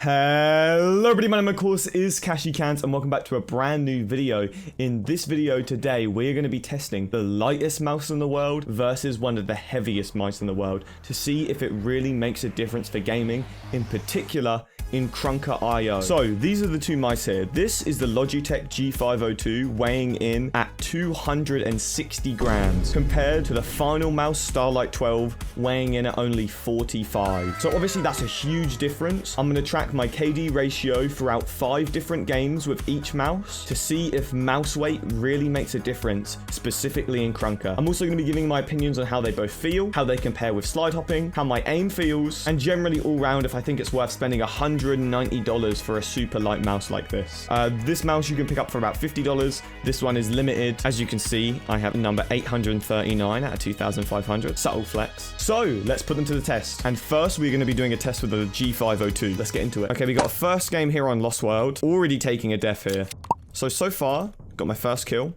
Hello everybody, my name of course is Kashy and welcome back to a brand new video. In this video today, we're going to be testing the lightest mouse in the world versus one of the heaviest mice in the world to see if it really makes a difference for gaming, in particular in Krunker IO. So these are the two mice here. This is the Logitech G502 weighing in at 260 grams compared to the Finalmouse Starlight-12 weighing in at only 45. So obviously that's a huge difference. I'm going to track my KD ratio throughout 5 different games with each mouse to see if mouse weight really makes a difference, specifically in Krunker. I'm also going to be giving my opinions on how they both feel, how they compare with slide hopping, how my aim feels, and generally all round if I think it's worth spending $190 for a super light mouse like this. This mouse you can pick up for about $50. This one is limited. As you can see, I have number 839 out of 2,500. Subtle flex. So let's put them to the test. And first, we're going to be doing a test with the G502. Let's get into it. Okay, we got a first game here on Lost World. Already taking a death here. So far, got my first kill.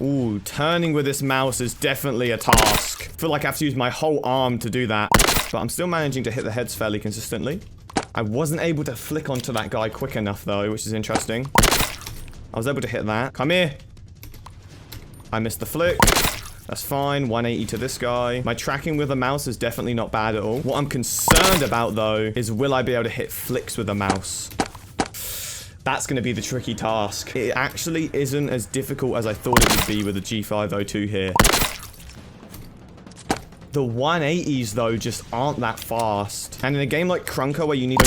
Ooh, turning with this mouse is definitely a task. I feel like I have to use my whole arm to do that. But I'm still managing to hit the heads fairly consistently. I wasn't able to flick onto that guy quick enough though, which is interesting. I was able to hit that. Come here. I missed the flick. That's fine. 180 to this guy. My tracking with the mouse is definitely not bad at all. What I'm concerned about though is will I be able to hit flicks with the mouse? That's going to be the tricky task. It actually isn't as difficult as I thought it would be with the G502 here. The 180s, though, just aren't that fast. And in a game like Krunker, where you need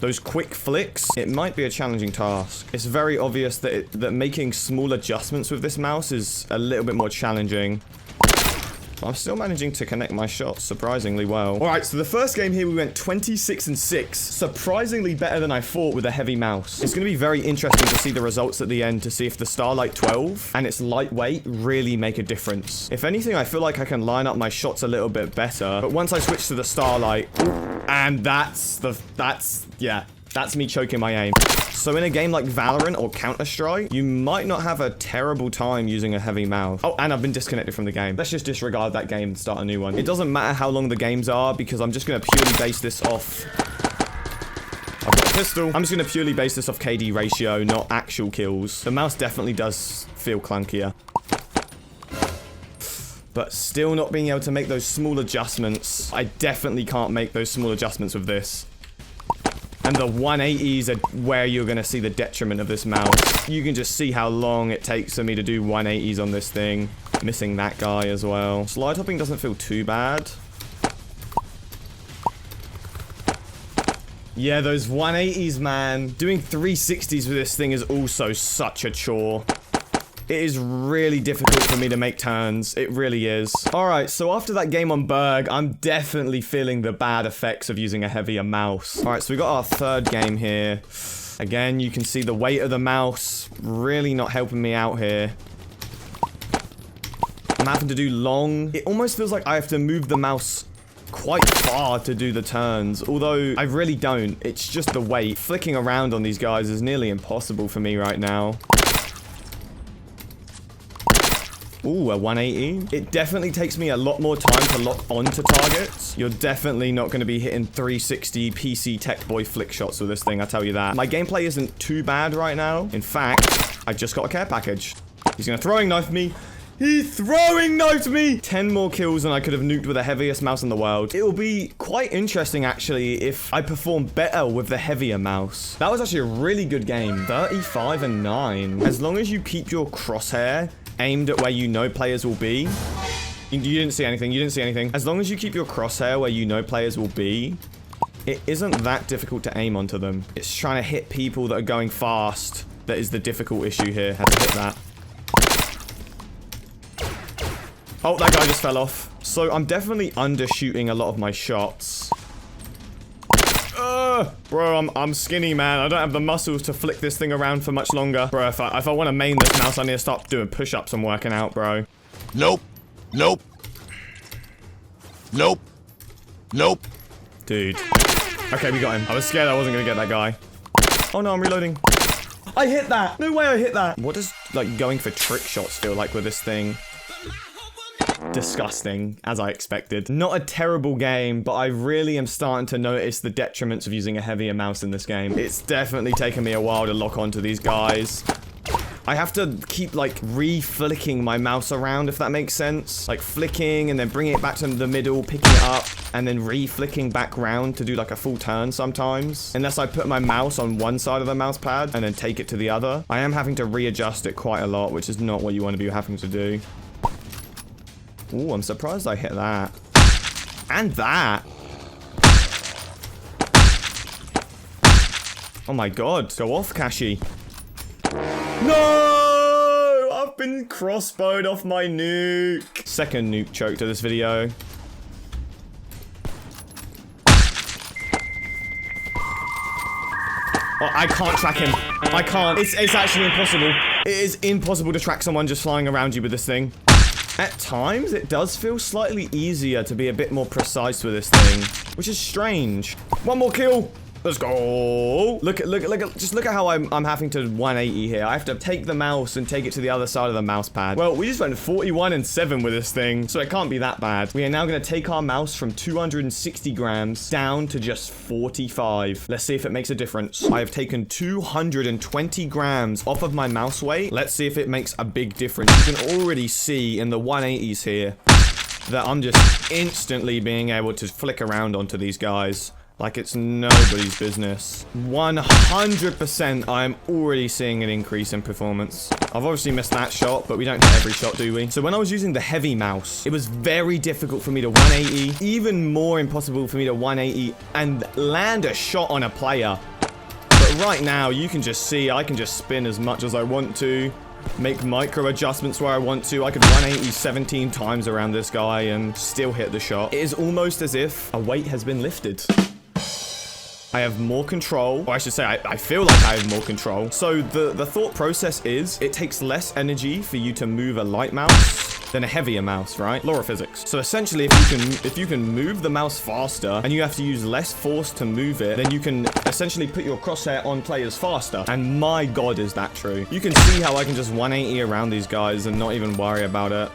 those quick flicks, it might be a challenging task. It's very obvious that making small adjustments with this mouse is a little bit more challenging. But I'm still managing to connect my shots surprisingly well. Alright, so the first game here, we went 26-6. Surprisingly better than I thought with a heavy mouse. It's going to be very interesting to see the results at the end to see if the Starlight-12 and its lightweight really make a difference. If anything, I feel like I can line up my shots a little bit better. But once I switch to the Starlight, and that's me choking my aim. So in a game like Valorant or Counter-Strike, you might not have a terrible time using a heavy mouse. Oh, and I've been disconnected from the game. Let's just disregard that game and start a new one. It doesn't matter how long the games are because I'm just going to purely base this off... I've got a pistol. I'm just going to purely base this off KD ratio, not actual kills. The mouse definitely does feel clunkier. But still not being able to make those small adjustments. I definitely can't make those small adjustments with this. And the 180s are where you're going to see the detriment of this mouse. You can just see how long it takes for me to do 180s on this thing. Missing that guy as well. Slide hopping doesn't feel too bad. Yeah, those 180s, man. Doing 360s with this thing is also such a chore. It is really difficult for me to make turns. It really is. Alright, so after that game on Berg, I'm definitely feeling the bad effects of using a heavier mouse. Alright, so we got our third game here. Again, you can see the weight of the mouse really not helping me out here. I'm having to do long. It almost feels like I have to move the mouse quite far to do the turns, although I really don't. It's just the weight. Flicking around on these guys is nearly impossible for me right now. Ooh, a 180. It definitely takes me a lot more time to lock onto targets. You're definitely not going to be hitting 360 PC tech boy flick shots with this thing, I tell you that. My gameplay isn't too bad right now. In fact, I just got a care package. He's going to throwing knife me. He throwing knifed me! 10 more kills than I could have nuked with the heaviest mouse in the world. It will be quite interesting, actually, if I perform better with the heavier mouse. That was actually a really good game. 35-9. As long as you keep your crosshair aimed at where you know players will be. You didn't see anything. You didn't see anything. As long as you keep your crosshair where you know players will be, it isn't that difficult to aim onto them. It's trying to hit people that are going fast that is the difficult issue here. Had to hit that. Oh, that guy just fell off. So I'm definitely undershooting a lot of my shots. Bro, I'm skinny, man. I don't have the muscles to flick this thing around for much longer. Bro, if I want to main this mouse, I need to start doing push-ups and working out, bro. Nope. Nope. Nope. Nope. Dude. Okay, we got him. I was scared I wasn't going to get that guy. Oh, no, I'm reloading. I hit that. No way I hit that. What does, like, going for trick shots feel like with this thing? disgusting, as I expected. Not a terrible game, but I really am starting to notice the detriments of using a heavier mouse in this game. It's definitely taken me a while to lock onto these guys. I have to keep, like, re-flicking my mouse around, if that makes sense. Like, flicking and then bringing it back to the middle, picking it up, and then re-flicking back round to do, like, a full turn sometimes. Unless I put my mouse on one side of the mouse pad and then take it to the other. I am having to readjust it quite a lot, which is not what you want to be having to do. Ooh, I'm surprised I hit that. And that. Oh my god. Go off, Kashy. No! I've been crossbowed off my nuke. Second nuke choke to this video. Oh, I can't track him. I can't. It's actually impossible. It is impossible to track someone just flying around you with this thing. At times, it does feel slightly easier to be a bit more precise with this thing, which is strange. One more kill. Let's go. Just look at how I'm having to 180 here. I have to take the mouse and take it to the other side of the mouse pad. Well, we just went 41 and 7 with this thing, so it can't be that bad. We are now going to take our mouse from 260 grams down to just 45. Let's see if it makes a difference. I have taken 220 grams off of my mouse weight. Let's see if it makes a big difference. You can already see in the 180s here that I'm just instantly being able to flick around onto these guys like it's nobody's business. 100% I'm already seeing an increase in performance. I've obviously missed that shot, but we don't hit every shot, do we? So when I was using the heavy mouse, it was very difficult for me to 180, even more impossible for me to 180 and land a shot on a player. But right now, you can just see I can just spin as much as I want to, make micro adjustments where I want to. I could 180 17 times around this guy and still hit the shot. It is almost as if a weight has been lifted. I have more control, or I should say I feel like I have more control. So the thought process is it takes less energy for you to move a light mouse than a heavier mouse, right? Law of physics. So essentially, if you can move the mouse faster and you have to use less force to move it, then you can essentially put your crosshair on players faster. And my god, is that true. You can see how I can just 180 around these guys and not even worry about it.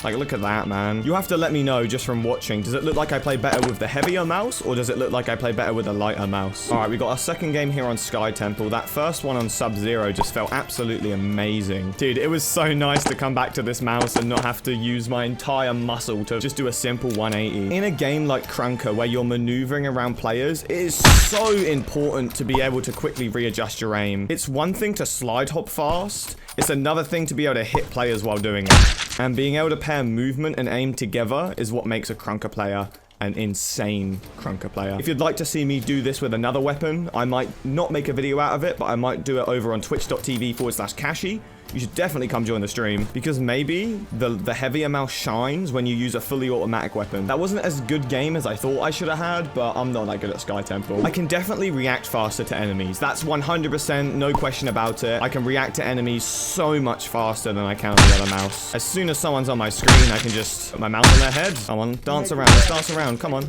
Like, look at that, man. You have to let me know just from watching. Does it look like I play better with the heavier mouse, or does it look like I play better with a lighter mouse? All right, we got our second game here on Sky Temple. That first one on Sub-Zero just felt absolutely amazing. Dude, it was so nice to come back to this mouse and not have to use my entire muscle to just do a simple 180. In a game like Krunker, where you're maneuvering around players, it is so important to be able to quickly readjust your aim. It's one thing to slide hop fast. It's another thing to be able to hit players while doing it. And being able to pair movement and aim together is what makes a Krunker player an insane Krunker player. If you'd like to see me do this with another weapon, I might not make a video out of it, but I might do it over on twitch.tv/Kashy. You should definitely come join the stream, because maybe the heavier mouse shines when you use a fully automatic weapon. That wasn't as good game as I thought I should have had, but I'm not that good at Sky Temple. I can definitely react faster to enemies. That's 100%, no question about it. I can react to enemies so much faster than I can on the other mouse. As soon as someone's on my screen, I can just put my mouse on their head. Come on, dance around, let's dance around, come on.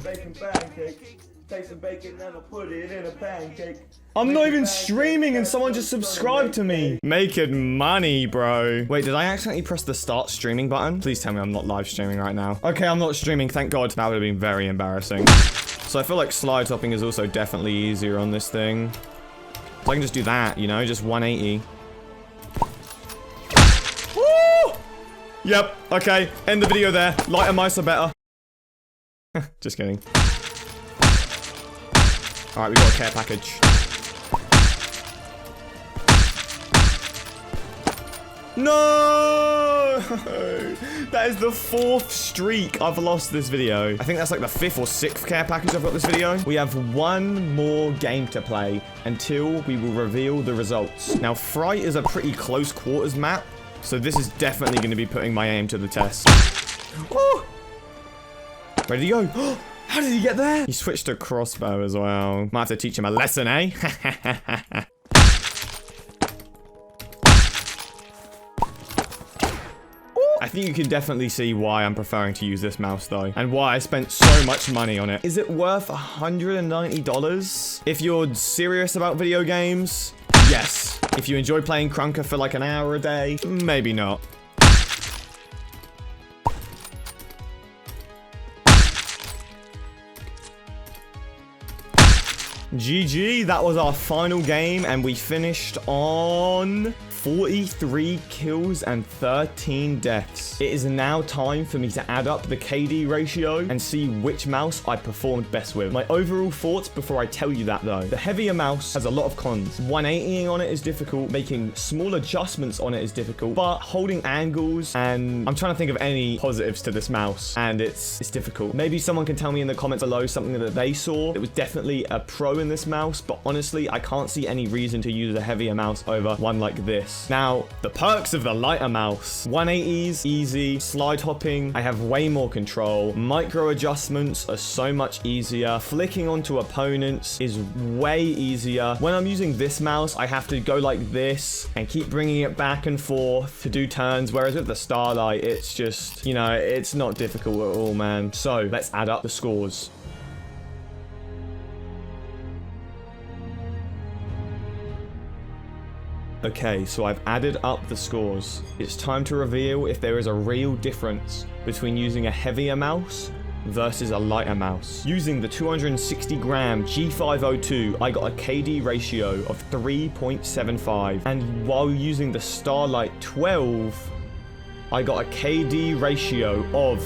Take some bacon and I'll put it in a pancake. I'm not even streaming and someone just subscribed to me. Making money, bro. Wait, did I accidentally press the start streaming button? Please tell me I'm not live streaming right now. Okay, I'm not streaming, thank God. That would have been very embarrassing. So I feel like slide hopping is also definitely easier on this thing. So I can just do that, you know, just 180. Woo! Yep, okay, end the video there. Lighter mice are better. Just kidding. Alright, we got a care package. No! That is the 4th streak I've lost this video. I think that's like the 5th or 6th care package I've got this video. We have one more game to play until we will reveal the results. Now, Fright is a pretty close quarters map, so this is definitely going to be putting my aim to the test. Oh! Ready to go? How did he get there? He switched to crossbow as well. Might have to teach him a lesson, eh? I think you can definitely see why I'm preferring to use this mouse though, and why I spent so much money on it. Is it worth $190? If you're serious about video games, yes. If you enjoy playing Krunker for like an hour a day, maybe not. GG, that was our final game, and we finished on 43 kills and 13 deaths. It is now time for me to add up the KD ratio and see which mouse I performed best with. My overall thoughts before I tell you that though. The heavier mouse has a lot of cons. 180ing on it is difficult, making small adjustments on it is difficult, but holding angles, and I'm trying to think of any positives to this mouse, and it's difficult. Maybe someone can tell me in the comments below something that they saw. It was definitely a pro in this mouse, but honestly, I can't see any reason to use a heavier mouse over one like this. Now, the perks of the lighter mouse. 180s, easy. Slide hopping, I have way more control. Micro adjustments are so much easier. Flicking onto opponents is way easier. When I'm using this mouse, I have to go like this and keep bringing it back and forth to do turns, whereas with the Starlight, it's just, you know, it's not difficult at all, man. So, let's add up the scores. Okay, so I've added up the scores. It's time to reveal if there is a real difference between using a heavier mouse versus a lighter mouse. Using the 260 gram G502, I got a KD ratio of 3.75. And while using the Starlight-12, I got a KD ratio of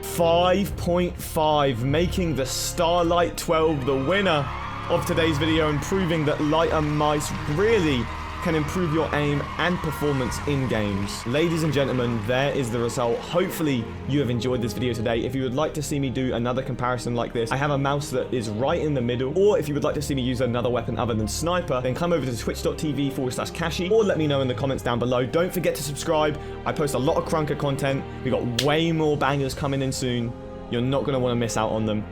5.5, making the Starlight-12 the winner of today's video, and proving that lighter mice really can improve your aim and performance in games. Ladies and gentlemen, there is the result. Hopefully you have enjoyed this video today. If you would like to see me do another comparison like this, I have a mouse that is right in the middle, or if you would like to see me use another weapon other than sniper, then come over to twitch.tv/Kashy, or let me know in the comments down below. Don't forget to subscribe. I post a lot of Krunker content. We got way more bangers coming in soon. You're not going to want to miss out on them.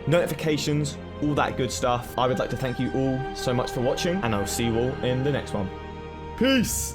Notifications, all that good stuff. I would like to thank you all so much for watching, and I'll see you all in the next one. Peace!